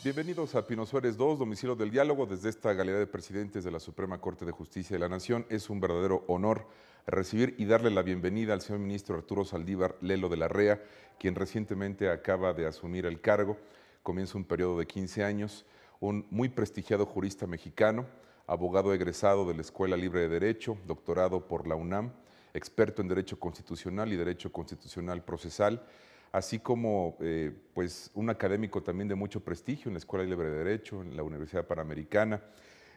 Bienvenidos a Pino Suárez 2, domicilio del diálogo. Desde esta Galería de Presidentes de la Suprema Corte de Justicia de la Nación, es un verdadero honor recibir y darle la bienvenida al señor ministro Arturo Saldívar Lelo de la Rea, quien recientemente acaba de asumir el cargo. Comienza un periodo de 15 años, un muy prestigiado jurista mexicano, abogado egresado de la Escuela Libre de Derecho, doctorado por la UNAM, experto en Derecho Constitucional y Derecho Constitucional Procesal, así como pues un académico también de mucho prestigio en la Escuela Libre de Derecho, en la Universidad Panamericana.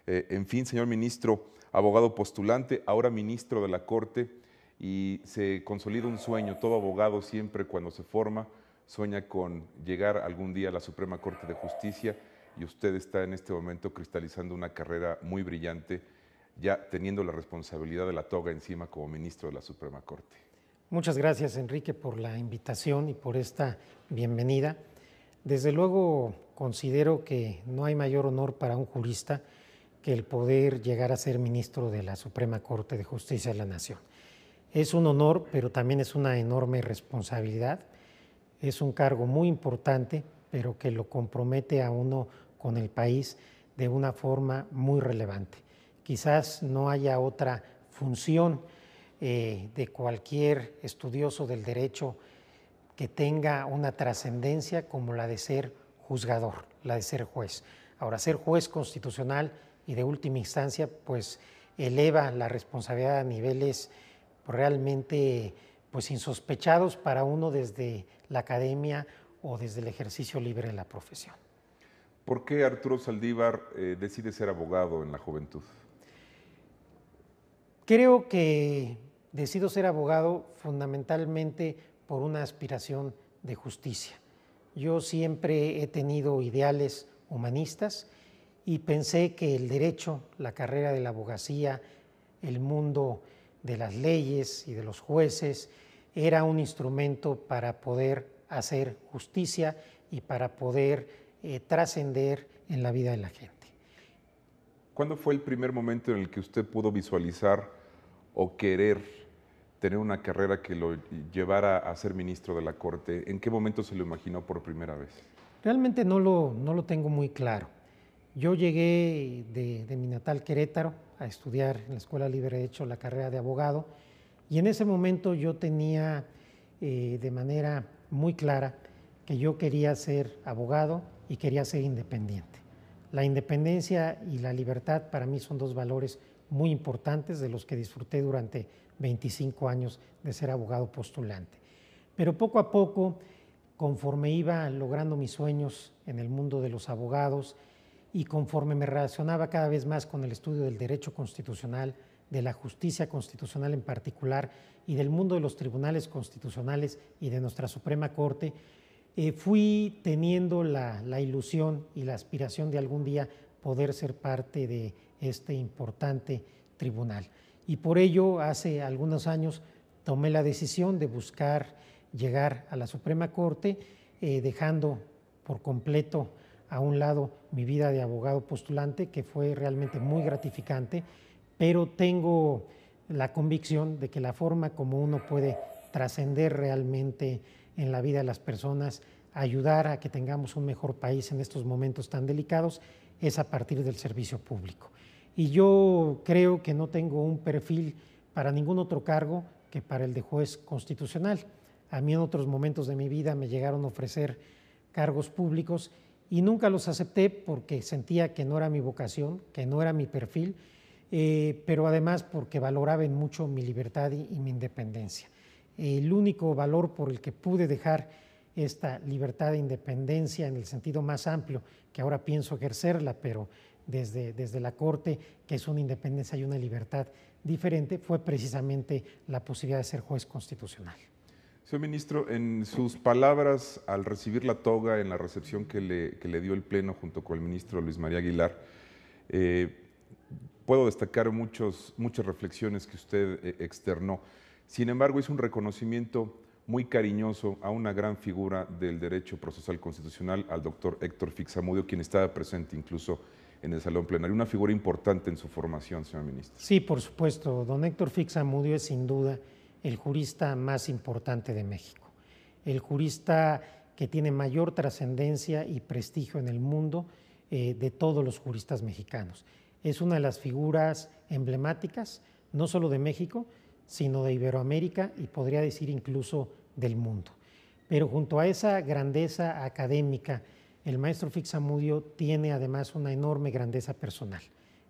En fin, señor ministro, abogado postulante, ahora ministro de la Corte, y se consolida un sueño. Todo abogado siempre cuando se forma sueña con llegar algún día a la Suprema Corte de Justicia, y usted está en este momento cristalizando una carrera muy brillante, ya teniendo la responsabilidad de la toga encima como ministro de la Suprema Corte. Muchas gracias, Enrique, por la invitación y por esta bienvenida. Desde luego considero que no hay mayor honor para un jurista que el poder llegar a ser ministro de la Suprema Corte de Justicia de la Nación. Es un honor, pero también es una enorme responsabilidad. Es un cargo muy importante, pero que lo compromete a uno con el país de una forma muy relevante. Quizás no haya otra función de cualquier estudioso del derecho que tenga una trascendencia como la de ser juzgador, la de ser juez. Ahora, ser juez constitucional y de última instancia, pues eleva la responsabilidad a niveles realmente pues insospechados para uno desde la academia o desde el ejercicio libre de la profesión. ¿Por qué Arturo Saldívar decide ser abogado en la juventud? Creo que decido ser abogado fundamentalmente por una aspiración de justicia. Yo siempre he tenido ideales humanistas y pensé que el derecho, la carrera de la abogacía, el mundo de las leyes y de los jueces era un instrumento para poder hacer justicia y para poder trascender en la vida de la gente. ¿Cuándo fue el primer momento en el que usted pudo visualizar o querer tener una carrera que lo llevara a ser ministro de la Corte? ¿En qué momento se lo imaginó por primera vez? Realmente no lo tengo muy claro. Yo llegué de mi natal Querétaro a estudiar en la Escuela Libre de Derecho la carrera de abogado, y en ese momento yo tenía de manera muy clara que yo quería ser abogado y quería ser independiente. La independencia y la libertad para mí son dos valores muy importantes de los que disfruté durante 25 años de ser abogado postulante. Pero poco a poco, conforme iba logrando mis sueños en el mundo de los abogados y conforme me relacionaba cada vez más con el estudio del derecho constitucional, de la justicia constitucional en particular y del mundo de los tribunales constitucionales y de nuestra Suprema Corte, fui teniendo la ilusión y la aspiración de algún día poder ser parte de este importante tribunal. Y por ello, hace algunos años tomé la decisión de buscar llegar a la Suprema Corte, dejando por completo a un lado mi vida de abogado postulante, que fue realmente muy gratificante, pero tengo la convicción de que la forma como uno puede trascender realmente en la vida de las personas, ayudar a que tengamos un mejor país en estos momentos tan delicados, es a partir del servicio público. Y yo creo que no tengo un perfil para ningún otro cargo que para el de juez constitucional. A mí en otros momentos de mi vida me llegaron a ofrecer cargos públicos y nunca los acepté porque sentía que no era mi vocación, que no era mi perfil, pero además porque valoraba mucho mi libertad y mi independencia. El único valor por el que pude dejar esta libertad e independencia en el sentido más amplio, que ahora pienso ejercerla, pero desde la Corte, que es una independencia y una libertad diferente, fue precisamente la posibilidad de ser juez constitucional. Señor ministro, en sus palabras al recibir la toga en la recepción que le dio el Pleno junto con el ministro Luis María Aguilar, puedo destacar muchas reflexiones que usted externó. Sin embargo, hizo un reconocimiento muy cariñoso a una gran figura del derecho procesal constitucional, al doctor Héctor Fix-Zamudio, quien estaba presente incluso en el salón plenario. Una figura importante en su formación, señor ministro. Sí, por supuesto. Don Héctor Fix-Zamudio es sin duda el jurista más importante de México. El jurista que tiene mayor trascendencia y prestigio en el mundo de todos los juristas mexicanos. Es una de las figuras emblemáticas, no solo de México, sino de Iberoamérica y podría decir incluso del mundo. Pero junto a esa grandeza académica, el maestro Fixamudio tiene además una enorme grandeza personal.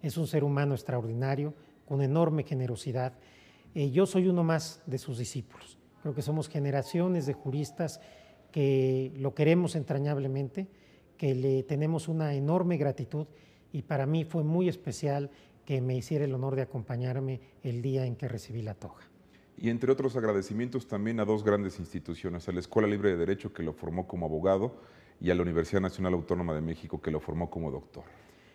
Es un ser humano extraordinario, con enorme generosidad. Yo soy uno más de sus discípulos. Creo que somos generaciones de juristas que lo queremos entrañablemente, que le tenemos una enorme gratitud, y para mí fue muy especial que me hiciera el honor de acompañarme el día en que recibí la toga. Y entre otros agradecimientos también a dos grandes instituciones, a la Escuela Libre de Derecho, que lo formó como abogado, y a la Universidad Nacional Autónoma de México, que lo formó como doctor.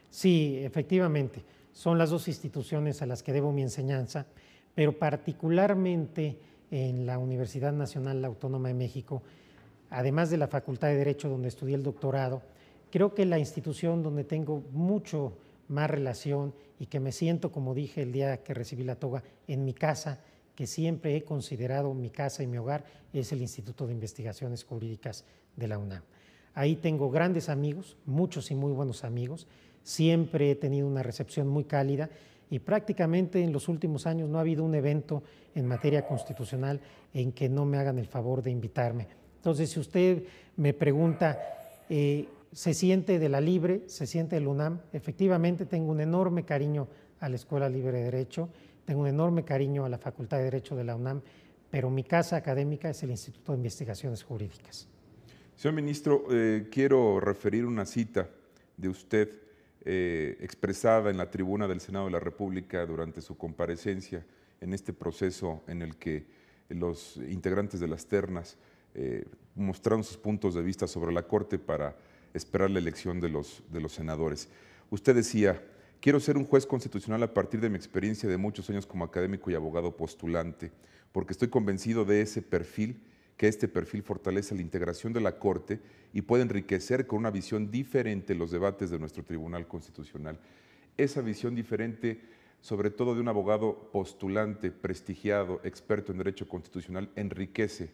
Sí, efectivamente, son las dos instituciones a las que debo mi enseñanza, pero particularmente en la Universidad Nacional Autónoma de México, además de la Facultad de Derecho donde estudié el doctorado, creo que la institución donde tengo mucho más relación y que me siento, como dije el día que recibí la toga, en mi casa, que siempre he considerado mi casa y mi hogar, es el Instituto de Investigaciones Jurídicas de la UNAM. Ahí tengo grandes amigos, muchos y muy buenos amigos, siempre he tenido una recepción muy cálida y prácticamente en los últimos años no ha habido un evento en materia constitucional en que no me hagan el favor de invitarme. Entonces, si usted me pregunta, ¿se siente de la Libre? ¿Se siente del UNAM? Efectivamente, tengo un enorme cariño a la Escuela Libre de Derecho, tengo un enorme cariño a la Facultad de Derecho de la UNAM, pero mi casa académica es el Instituto de Investigaciones Jurídicas. Señor ministro, quiero referir una cita de usted expresada en la tribuna del Senado de la República durante su comparecencia en este proceso en el que los integrantes de las ternas mostraron sus puntos de vista sobre la Corte para esperar la elección de los senadores. Usted decía: quiero ser un juez constitucional a partir de mi experiencia de muchos años como académico y abogado postulante, porque estoy convencido de ese perfil, que este perfil fortalece la integración de la Corte y puede enriquecer con una visión diferente los debates de nuestro Tribunal Constitucional. Esa visión diferente, sobre todo de un abogado postulante, prestigiado, experto en derecho constitucional, enriquece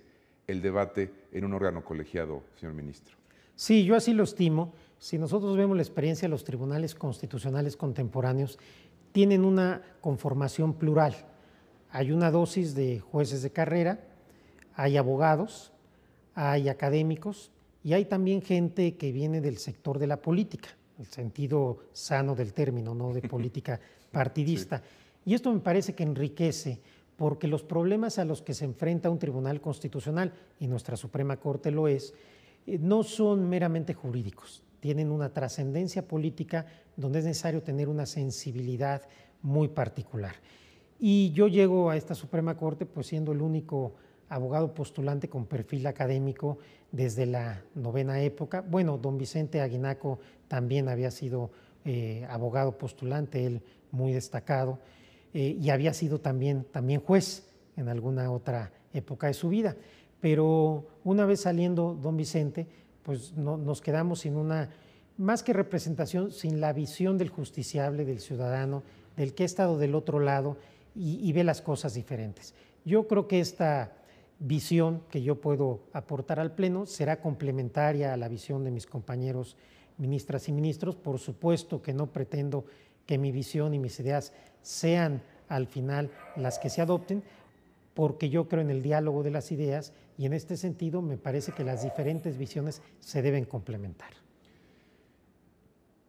el debate en un órgano colegiado, señor ministro. Sí, yo así lo estimo. Si nosotros vemos la experiencia de los tribunales constitucionales contemporáneos, tienen una conformación plural. Hay una dosis de jueces de carrera, hay abogados, hay académicos y hay también gente que viene del sector de la política, el sentido sano del término, no de política partidista. Sí. Y esto me parece que enriquece, porque los problemas a los que se enfrenta un tribunal constitucional, y nuestra Suprema Corte lo es, no son meramente jurídicos, tienen una trascendencia política donde es necesario tener una sensibilidad muy particular. Y yo llego a esta Suprema Corte pues siendo el único abogado postulante con perfil académico desde la novena época. Bueno, don Vicente Aguinaco también había sido abogado postulante, él muy destacado, y había sido también juez en alguna otra época de su vida. Pero una vez saliendo don Vicente, pues nos quedamos sin una, más que representación, sin la visión del justiciable, del ciudadano, del que ha estado del otro lado y ve las cosas diferentes. Yo creo que esta visión que yo puedo aportar al Pleno será complementaria a la visión de mis compañeros ministras y ministros. Por supuesto que no pretendo que mi visión y mis ideas sean al final las que se adopten, porque yo creo en el diálogo de las ideas y en este sentido me parece que las diferentes visiones se deben complementar.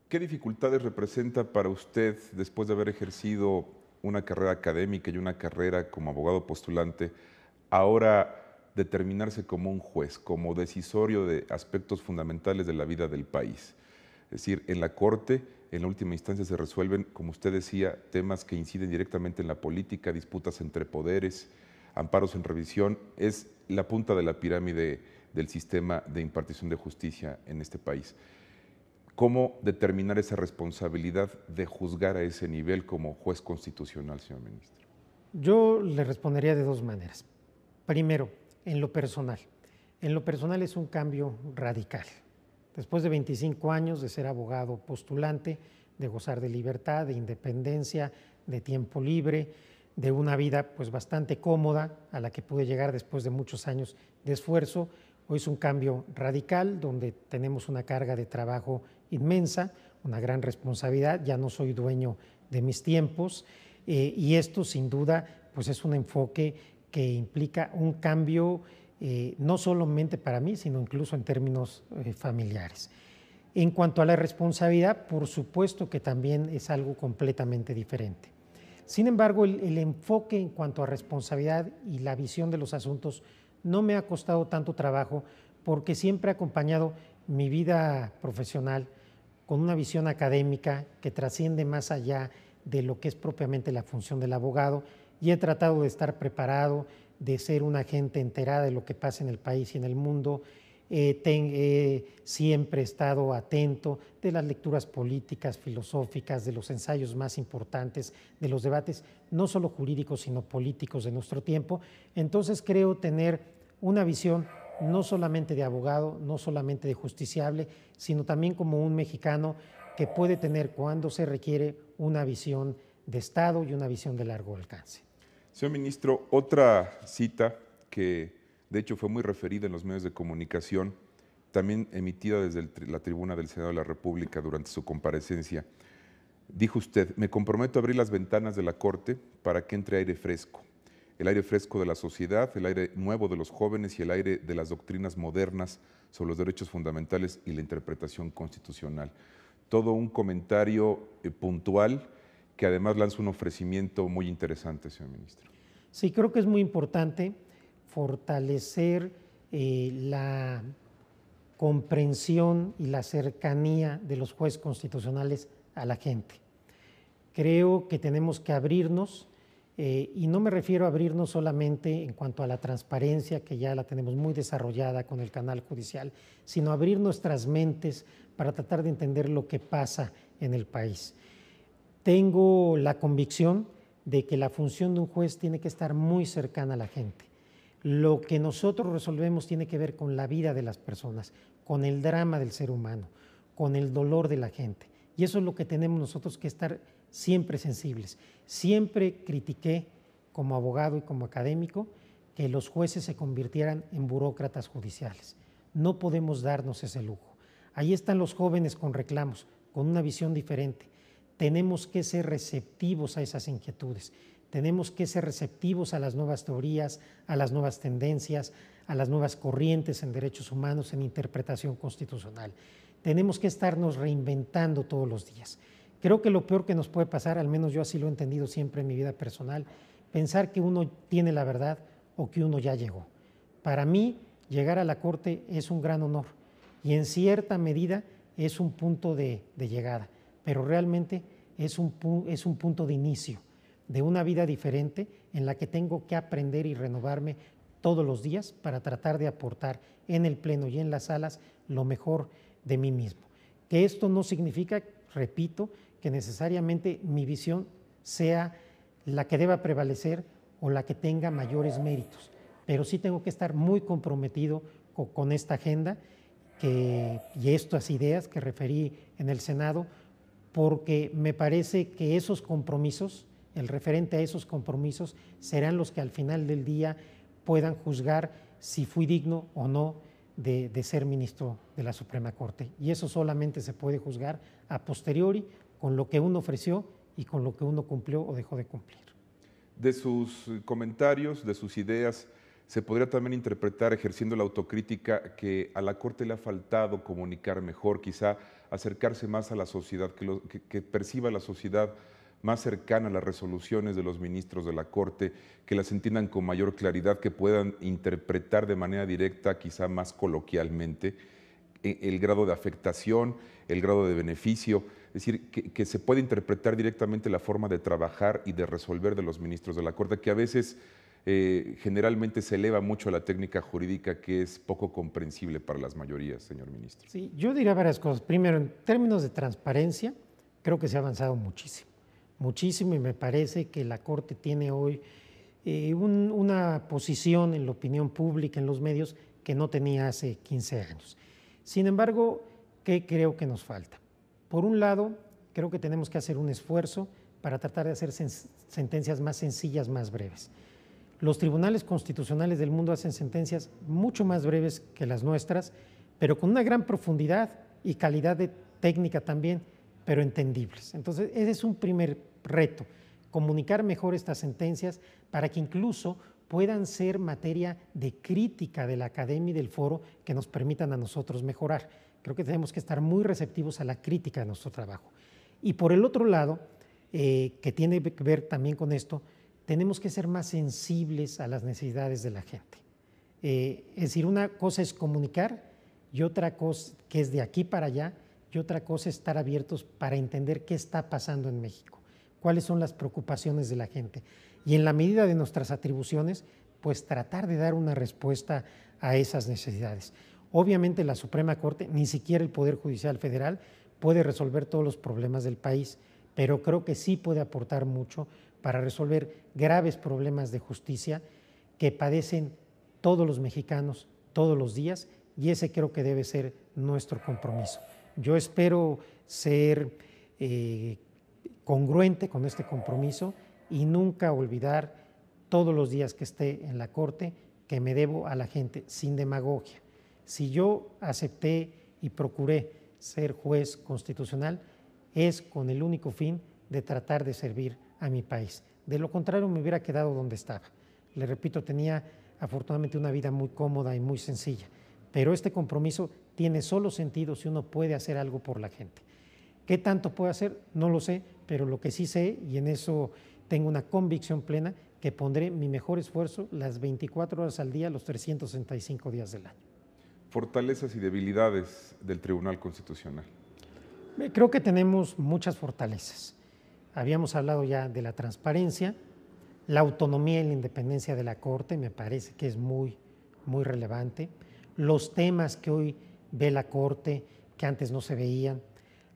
¿Qué dificultades representa para usted, después de haber ejercido una carrera académica y una carrera como abogado postulante, ahora determinarse como un juez, como decisorio de aspectos fundamentales de la vida del país? Es decir, en la Corte, en la última instancia se resuelven, como usted decía, temas que inciden directamente en la política, disputas entre poderes, amparos en revisión. Es la punta de la pirámide del sistema de impartición de justicia en este país. ¿Cómo determinar esa responsabilidad de juzgar a ese nivel como juez constitucional, señor ministro? Yo le respondería de dos maneras. Primero, en lo personal. En lo personal es un cambio radical. Después de 25 años de ser abogado postulante, de gozar de libertad, de independencia, de tiempo libre, de una vida pues bastante cómoda a la que pude llegar después de muchos años de esfuerzo, Hoy es un cambio radical donde tenemos una carga de trabajo inmensa, una gran responsabilidad, ya no soy dueño de mis tiempos y esto sin duda pues es un enfoque que implica un cambio no solamente para mí, sino incluso en términos familiares. En cuanto a la responsabilidad, por supuesto que también es algo completamente diferente. Sin embargo, el enfoque en cuanto a responsabilidad y la visión de los asuntos no me ha costado tanto trabajo porque siempre he acompañado mi vida profesional con una visión académica que trasciende más allá de lo que es propiamente la función del abogado y he tratado de estar preparado, de ser una gente enterada de lo que pasa en el país y en el mundo. Siempre he estado atento de las lecturas políticas, filosóficas, de los ensayos más importantes, de los debates no solo jurídicos sino políticos de nuestro tiempo. Entonces creo tener una visión no solamente de abogado, no solamente de justiciable, sino también como un mexicano que puede tener cuando se requiere una visión de Estado y una visión de largo alcance. Señor ministro, otra cita que de hecho fue muy referida en los medios de comunicación, también emitida desde la tribuna del Senado de la República durante su comparecencia. Dijo usted: me comprometo a abrir las ventanas de la Corte para que entre aire fresco. El aire fresco de la sociedad, el aire nuevo de los jóvenes y el aire de las doctrinas modernas sobre los derechos fundamentales y la interpretación constitucional. Todo un comentario puntual que además lanza un ofrecimiento muy interesante, señor ministro. Sí, creo que es muy importante fortalecer la comprensión y la cercanía de los jueces constitucionales a la gente. Creo que tenemos que abrirnos, y no me refiero a abrirnos solamente en cuanto a la transparencia, que ya la tenemos muy desarrollada con el canal judicial, sino abrir nuestras mentes para tratar de entender lo que pasa en el país. Tengo la convicción de que la función de un juez tiene que estar muy cercana a la gente. Lo que nosotros resolvemos tiene que ver con la vida de las personas, con el drama del ser humano, con el dolor de la gente. Y eso es lo que tenemos nosotros que estar siempre sensibles. Siempre critiqué como abogado y como académico que los jueces se convirtieran en burócratas judiciales. No podemos darnos ese lujo. Ahí están los jóvenes con reclamos, con una visión diferente. Tenemos que ser receptivos a esas inquietudes. Tenemos que ser receptivos a las nuevas teorías, a las nuevas tendencias, a las nuevas corrientes en derechos humanos, en interpretación constitucional. Tenemos que estarnos reinventando todos los días. Creo que lo peor que nos puede pasar, al menos yo así lo he entendido siempre en mi vida personal, pensar que uno tiene la verdad o que uno ya llegó. Para mí, llegar a la Corte es un gran honor y en cierta medida es un punto de llegada, pero realmente es un punto de inicio de una vida diferente en la que tengo que aprender y renovarme todos los días para tratar de aportar en el Pleno y en las salas lo mejor de mí mismo. Que esto no significa, repito, que necesariamente mi visión sea la que deba prevalecer o la que tenga mayores méritos, pero sí tengo que estar muy comprometido con esta agenda y estas ideas que referí en el Senado, porque me parece que esos compromisos, el referente a esos compromisos, serán los que al final del día puedan juzgar si fui digno o no de ser ministro de la Suprema Corte. Y eso solamente se puede juzgar a posteriori con lo que uno ofreció y con lo que uno cumplió o dejó de cumplir. De sus comentarios, de sus ideas, se podría también interpretar, ejerciendo la autocrítica, que a la Corte le ha faltado comunicar mejor, quizá acercarse más a la sociedad, que perciba la sociedad más cercana a las resoluciones de los ministros de la Corte, que las entiendan con mayor claridad, que puedan interpretar de manera directa, quizá más coloquialmente, el grado de afectación, el grado de beneficio, es decir, que se puede interpretar directamente la forma de trabajar y de resolver de los ministros de la Corte, que a veces generalmente se eleva mucho la técnica jurídica, que es poco comprensible para las mayorías, señor ministro. Sí, yo diría varias cosas. Primero, en términos de transparencia, creo que se ha avanzado muchísimo, y me parece que la Corte tiene hoy una posición en la opinión pública, en los medios, que no tenía hace 15 años. Sin embargo, ¿qué creo que nos falta? Por un lado, creo que tenemos que hacer un esfuerzo para tratar de hacer sentencias más sencillas, más breves. Los tribunales constitucionales del mundo hacen sentencias mucho más breves que las nuestras, pero con una gran profundidad y calidad de técnica también, pero entendibles. Entonces, ese es un primer reto, comunicar mejor estas sentencias para que incluso puedan ser materia de crítica de la academia y del foro que nos permitan a nosotros mejorar. Creo que tenemos que estar muy receptivos a la crítica de nuestro trabajo. Y por el otro lado, que tiene que ver también con esto, tenemos que ser más sensibles a las necesidades de la gente. Es decir, una cosa es comunicar y otra cosa que es de aquí para allá, y otra cosa es estar abiertos para entender qué está pasando en México, cuáles son las preocupaciones de la gente. Y en la medida de nuestras atribuciones, pues tratar de dar una respuesta a esas necesidades. Obviamente la Suprema Corte, ni siquiera el Poder Judicial Federal, puede resolver todos los problemas del país, pero creo que sí puede aportar mucho para resolver graves problemas de justicia que padecen todos los mexicanos todos los días, y ese creo que debe ser nuestro compromiso. Yo espero ser congruente con este compromiso y nunca olvidar todos los días que esté en la Corte que me debo a la gente, sin demagogia. Si yo acepté y procuré ser juez constitucional, es con el único fin de tratar de servir a mi país. De lo contrario, me hubiera quedado donde estaba. Le repito, tenía afortunadamente una vida muy cómoda y muy sencilla, pero este compromiso tiene solo sentido si uno puede hacer algo por la gente. ¿Qué tanto puedo hacer? No lo sé, pero lo que sí sé, y en eso tengo una convicción plena, que pondré mi mejor esfuerzo las 24 horas al día, los 365 días del año. Fortalezas y debilidades del Tribunal Constitucional. Creo que tenemos muchas fortalezas. Habíamos hablado ya de la transparencia, la autonomía y la independencia de la Corte, me parece que es muy relevante. Los temas que hoy ve la Corte, que antes no se veían,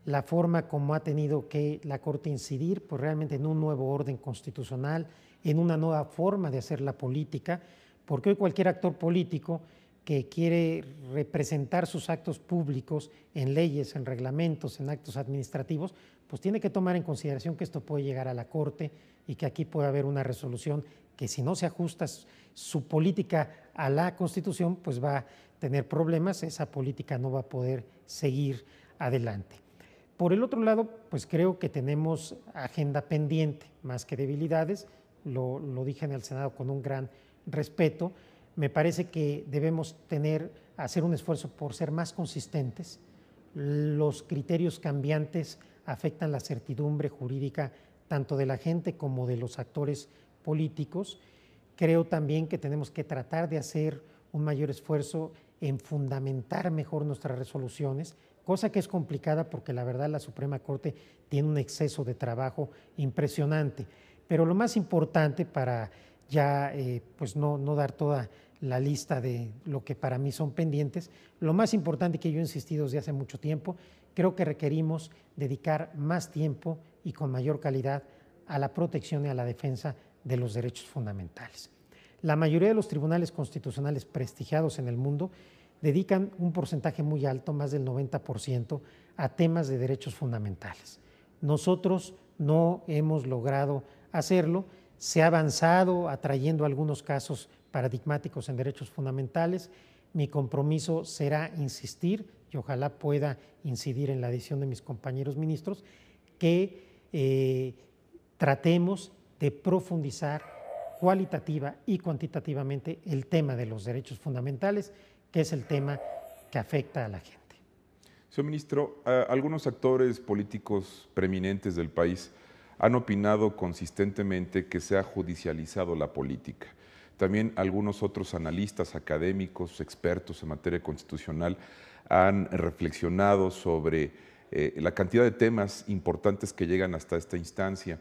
la forma como ha tenido que la Corte incidir pues realmente en un nuevo orden constitucional, en una nueva forma de hacer la política, porque hoy cualquier actor político que quiere representar sus actos públicos en leyes, en reglamentos, en actos administrativos, pues tiene que tomar en consideración que esto puede llegar a la Corte y que aquí puede haber una resolución que si no se ajusta su política a la Constitución, pues va a tener problemas, esa política no va a poder seguir adelante. Por el otro lado, pues creo que tenemos agenda pendiente, más que debilidades, lo dije en el Senado con un gran respeto. Me parece que debemos hacer un esfuerzo por ser más consistentes. Los criterios cambiantes afectan la certidumbre jurídica tanto de la gente como de los actores políticos. Creo también que tenemos que tratar de hacer un mayor esfuerzo en fundamentar mejor nuestras resoluciones, cosa que es complicada porque la verdad la Suprema Corte tiene un exceso de trabajo impresionante. Pero lo más importante para ya pues no dar toda la lista de lo que para mí son pendientes, lo más importante que yo he insistido desde hace mucho tiempo, creo que requerimos dedicar más tiempo y con mayor calidad a la protección y a la defensa de los derechos fundamentales. La mayoría de los tribunales constitucionales prestigiados en el mundo dedican un porcentaje muy alto, más del 90%, a temas de derechos fundamentales. Nosotros no hemos logrado hacerlo. Se ha avanzado atrayendo algunos casos paradigmáticos en derechos fundamentales. Mi compromiso será insistir, y ojalá pueda incidir en la decisión de mis compañeros ministros, que tratemos de profundizar cualitativa y cuantitativamente el tema de los derechos fundamentales, que es el tema que afecta a la gente. Señor ministro, algunos actores políticos preeminentes del país han opinado consistentemente que se ha judicializado la política. También algunos otros analistas académicos, expertos en materia constitucional, han reflexionado sobre la cantidad de temas importantes que llegan hasta esta instancia,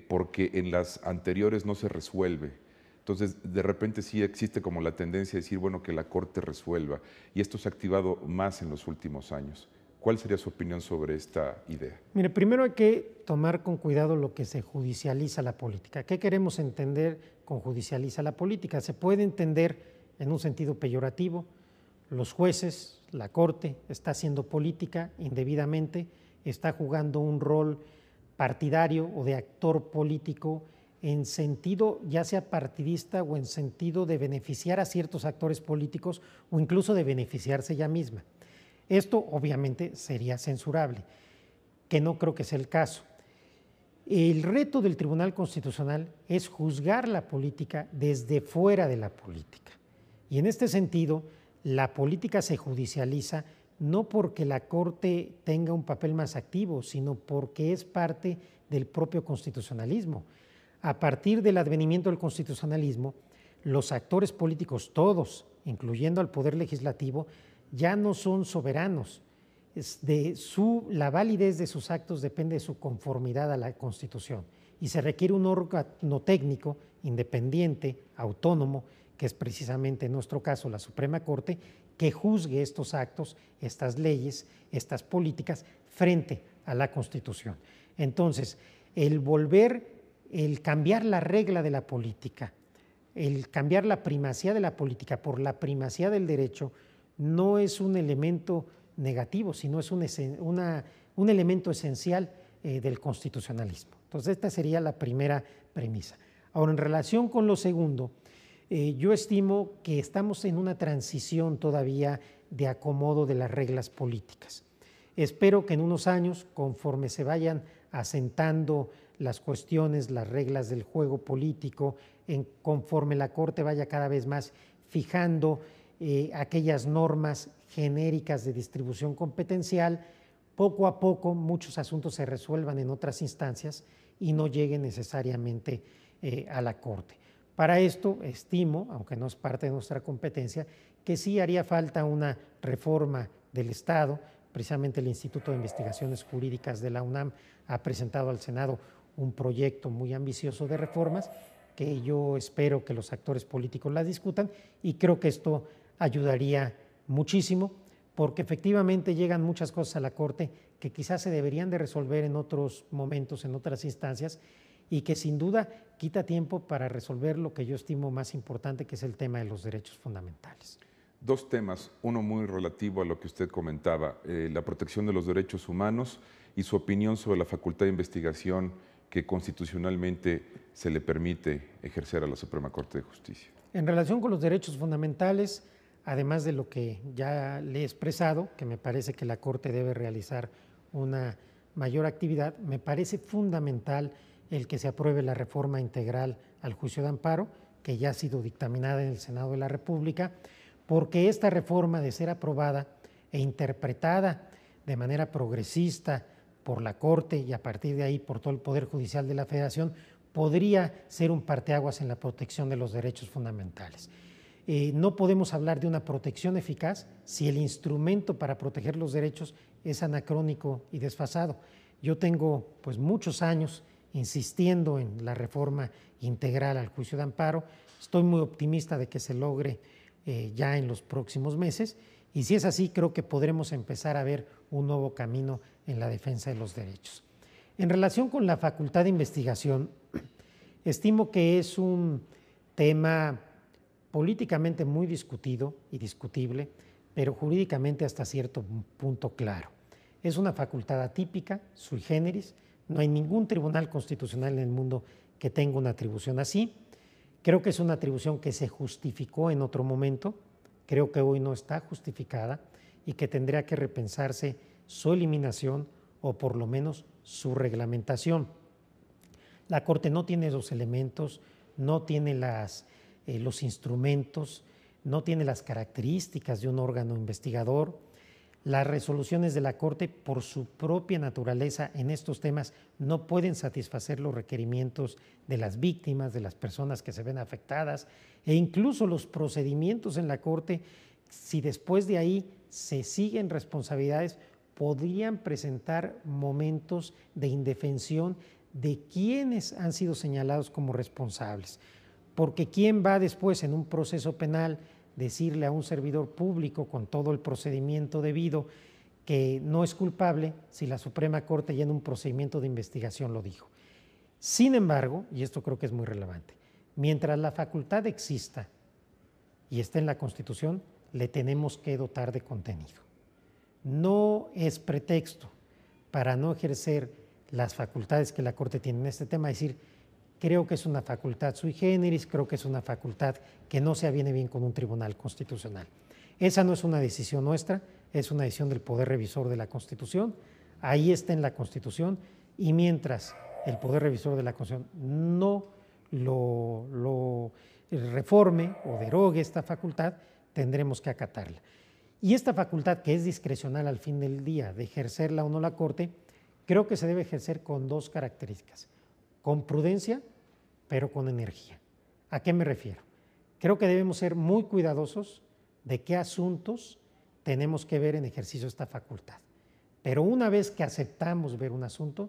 porque en las anteriores no se resuelve. Entonces, de repente sí existe como la tendencia a decir, bueno, que la Corte resuelva, y esto se ha activado más en los últimos años. ¿Cuál sería su opinión sobre esta idea? Mire, primero hay que tomar con cuidado lo que se judicializa la política. ¿Qué queremos entender con judicializa la política? Se puede entender en un sentido peyorativo. Los jueces, la Corte, está haciendo política indebidamente, está jugando un rol partidario o de actor político en sentido ya sea partidista o en sentido de beneficiar a ciertos actores políticos o incluso de beneficiarse ella misma. Esto obviamente sería censurable, que no creo que sea el caso. El reto del Tribunal Constitucional es juzgar la política desde fuera de la política. Y en este sentido, la política se judicializa no porque la Corte tenga un papel más activo, sino porque es parte del propio constitucionalismo. A partir del advenimiento del constitucionalismo, los actores políticos todos, incluyendo al Poder Legislativo, ya no son soberanos. La validez de sus actos depende de su conformidad a la Constitución y se requiere un órgano técnico, independiente, autónomo, que es precisamente en nuestro caso la Suprema Corte, que juzgue estos actos, estas leyes, estas políticas frente a la Constitución. Entonces, el cambiar la regla de la política, el cambiar la primacía de la política por la primacía del derecho, no es un elemento negativo, sino es un elemento esencial del constitucionalismo. Entonces, esta sería la primera premisa. Ahora, en relación con lo segundo, yo estimo que estamos en una transición todavía de acomodo de las reglas políticas. Espero que en unos años, conforme se vayan asentando las cuestiones, las reglas del juego político, conforme la Corte vaya cada vez más fijando aquellas normas genéricas de distribución competencial, poco a poco muchos asuntos se resuelvan en otras instancias y no lleguen necesariamente a la Corte. Para esto estimo, aunque no es parte de nuestra competencia, que sí haría falta una reforma del Estado. Precisamente el Instituto de Investigaciones Jurídicas de la UNAM ha presentado al Senado un proyecto muy ambicioso de reformas que yo espero que los actores políticos las discutan y creo que esto ayudaría muchísimo porque efectivamente llegan muchas cosas a la Corte que quizás se deberían de resolver en otros momentos, en otras instancias y que sin duda quita tiempo para resolver lo que yo estimo más importante, que es el tema de los derechos fundamentales. Dos temas, uno muy relativo a lo que usted comentaba, la protección de los derechos humanos y su opinión sobre la facultad de investigación que constitucionalmente se le permite ejercer a la Suprema Corte de Justicia. En relación con los derechos fundamentales, además de lo que ya le he expresado, que me parece que la Corte debe realizar una mayor actividad, me parece fundamental el que se apruebe la reforma integral al juicio de amparo, que ya ha sido dictaminada en el Senado de la República, porque esta reforma, de ser aprobada e interpretada de manera progresista por la Corte y a partir de ahí por todo el Poder Judicial de la Federación, podría ser un parteaguas en la protección de los derechos fundamentales. No podemos hablar de una protección eficaz si el instrumento para proteger los derechos es anacrónico y desfasado. Yo tengo pues muchos años insistiendo en la reforma integral al juicio de amparo. Estoy muy optimista de que se logre ya en los próximos meses y si es así creo que podremos empezar a ver un nuevo camino en la defensa de los derechos. En relación con la facultad de investigación, estimo que es un tema políticamente muy discutido y discutible, pero jurídicamente hasta cierto punto claro. Es una facultad atípica, sui generis, no hay ningún tribunal constitucional en el mundo que tenga una atribución así. Creo que es una atribución que se justificó en otro momento, creo que hoy no está justificada y que tendría que repensarse su eliminación o por lo menos su reglamentación. La Corte no tiene los elementos, no tiene los instrumentos, no tiene las características de un órgano investigador. Las resoluciones de la Corte, por su propia naturaleza en estos temas, no pueden satisfacer los requerimientos de las víctimas, de las personas que se ven afectadas, e incluso los procedimientos en la Corte, si después de ahí se siguen responsabilidades, podrían presentar momentos de indefensión de quienes han sido señalados como responsables. Porque ¿quién va después en un proceso penal decirle a un servidor público con todo el procedimiento debido que no es culpable si la Suprema Corte ya en un procedimiento de investigación lo dijo? Sin embargo, y esto creo que es muy relevante, mientras la facultad exista y esté en la Constitución, le tenemos que dotar de contenido. No es pretexto para no ejercer las facultades que la Corte tiene en este tema, es decir, creo que es una facultad sui generis, creo que es una facultad que no se aviene bien con un tribunal constitucional. Esa no es una decisión nuestra, es una decisión del Poder Revisor de la Constitución, ahí está en la Constitución, y mientras el Poder Revisor de la Constitución no lo reforme o derogue esta facultad, tendremos que acatarla. Y esta facultad, que es discrecional al fin del día de ejercerla o no la Corte, creo que se debe ejercer con dos características: con prudencia, pero con energía. ¿A qué me refiero? Creo que debemos ser muy cuidadosos de qué asuntos tenemos que ver en ejercicio de esta facultad. Pero una vez que aceptamos ver un asunto,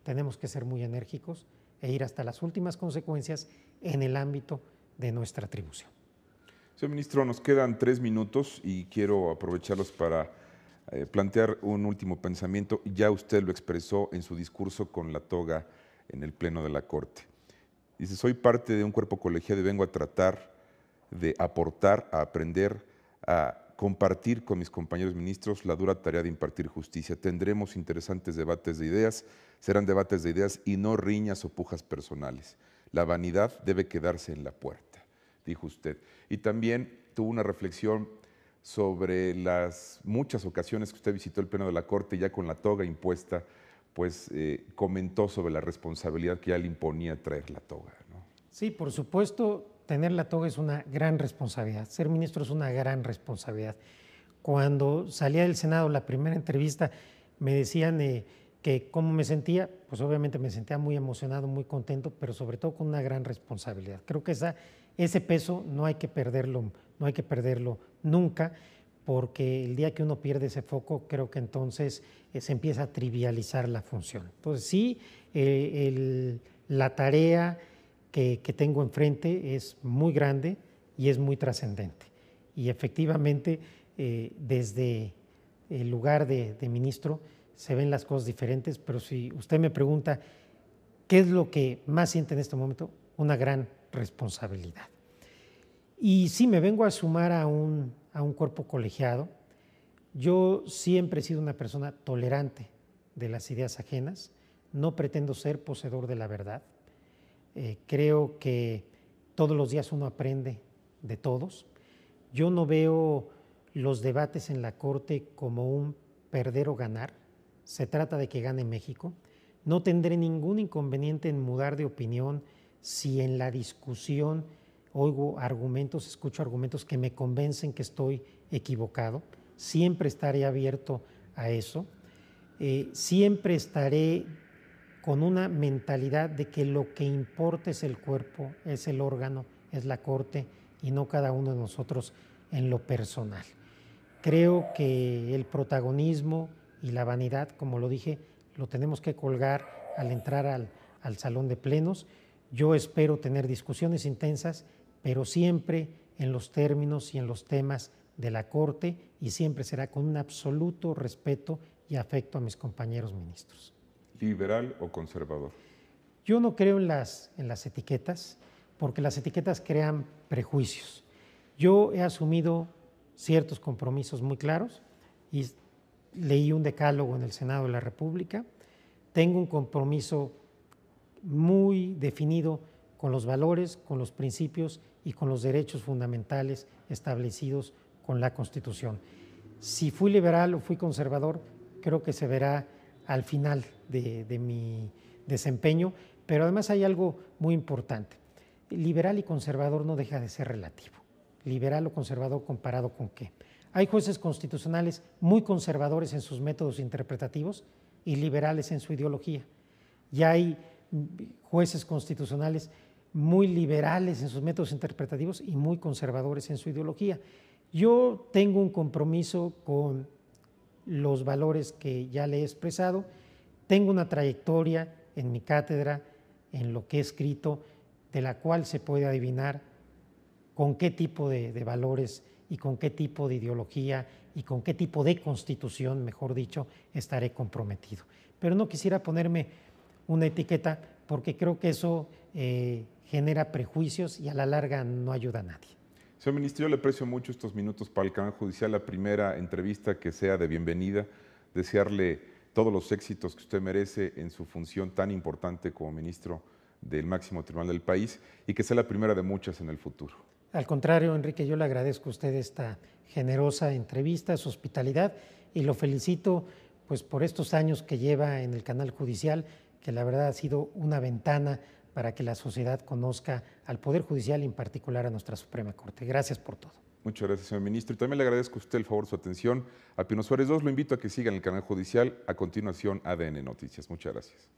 tenemos que ser muy enérgicos e ir hasta las últimas consecuencias en el ámbito de nuestra atribución. Señor ministro, nos quedan 3 minutos y quiero aprovecharlos para plantear un último pensamiento. Ya usted lo expresó en su discurso con la toga en el Pleno de la Corte. Dice: soy parte de un cuerpo colegiado y vengo a tratar de aportar, a aprender, a compartir con mis compañeros ministros la dura tarea de impartir justicia. Tendremos interesantes debates de ideas, serán debates de ideas y no riñas o pujas personales. La vanidad debe quedarse en la puerta, dijo usted. Y también tuvo una reflexión sobre las muchas ocasiones que usted visitó el Pleno de la Corte, ya con la toga impuesta, pues comentó sobre la responsabilidad que ya le imponía traer la toga, ¿no? Sí, por supuesto, tener la toga es una gran responsabilidad. Ser ministro es una gran responsabilidad. Cuando salía del Senado, la primera entrevista, me decían que cómo me sentía. Pues obviamente me sentía muy emocionado, muy contento, pero sobre todo con una gran responsabilidad. Creo que ese peso no hay que perderlo nunca, porque el día que uno pierde ese foco, creo que entonces se empieza a trivializar la función. Entonces sí, la tarea que tengo enfrente es muy grande y es muy trascendente. Y efectivamente, desde el lugar de ministro se ven las cosas diferentes, pero si usted me pregunta qué es lo que más siente en este momento, una gran responsabilidad. Y sí, me vengo a sumar a un cuerpo colegiado. Yo siempre he sido una persona tolerante de las ideas ajenas, no pretendo ser poseedor de la verdad. Creo que todos los días uno aprende de todos. Yo no veo los debates en la Corte como un perder o ganar. Se trata de que gane México. No tendré ningún inconveniente en mudar de opinión si en la discusión oigo argumentos, escucho argumentos que me convencen que estoy equivocado. Siempre estaré abierto a eso. Siempre estaré con una mentalidad de que lo que importa es el cuerpo, es el órgano, es la Corte y no cada uno de nosotros en lo personal. Creo que el protagonismo y la vanidad, como lo dije, lo tenemos que colgar al entrar al salón de plenos. Yo espero tener discusiones intensas, pero siempre en los términos y en los temas de la Corte, y siempre será con un absoluto respeto y afecto a mis compañeros ministros. ¿Liberal o conservador? Yo no creo en las etiquetas, porque las etiquetas crean prejuicios. Yo he asumido ciertos compromisos muy claros y leí un decálogo en el Senado de la República. Tengo un compromiso muy definido con los valores, con los principios y con los derechos fundamentales establecidos con la Constitución. Si fui liberal o fui conservador, creo que se verá al final de mi desempeño, pero además hay algo muy importante. Liberal y conservador no deja de ser relativo. Liberal o conservador, ¿comparado con qué? Hay jueces constitucionales muy conservadores en sus métodos interpretativos y liberales en su ideología. Y hay jueces constitucionales muy liberales en sus métodos interpretativos y muy conservadores en su ideología. Yo tengo un compromiso con los valores que ya le he expresado. Tengo una trayectoria en mi cátedra, en lo que he escrito, de la cual se puede adivinar con qué tipo de valores y con qué tipo de ideología y con qué tipo de constitución, mejor dicho, estaré comprometido. Pero no quisiera ponerme una etiqueta porque creo que eso genera prejuicios y a la larga no ayuda a nadie. Señor ministro, yo le aprecio mucho estos minutos para el canal judicial, la primera entrevista que sea de bienvenida, desearle todos los éxitos que usted merece en su función tan importante como ministro del máximo tribunal del país y que sea la primera de muchas en el futuro. Al contrario, Enrique, yo le agradezco a usted esta generosa entrevista, su hospitalidad, y lo felicito pues por estos años que lleva en el canal judicial, que la verdad ha sido una ventana para que la sociedad conozca al Poder Judicial y en particular a nuestra Suprema Corte. Gracias por todo. Muchas gracias, señor ministro. Y también le agradezco a usted el favor de su atención. A Pino Suárez II lo invito a que siga en el canal judicial. A continuación, ADN Noticias. Muchas gracias.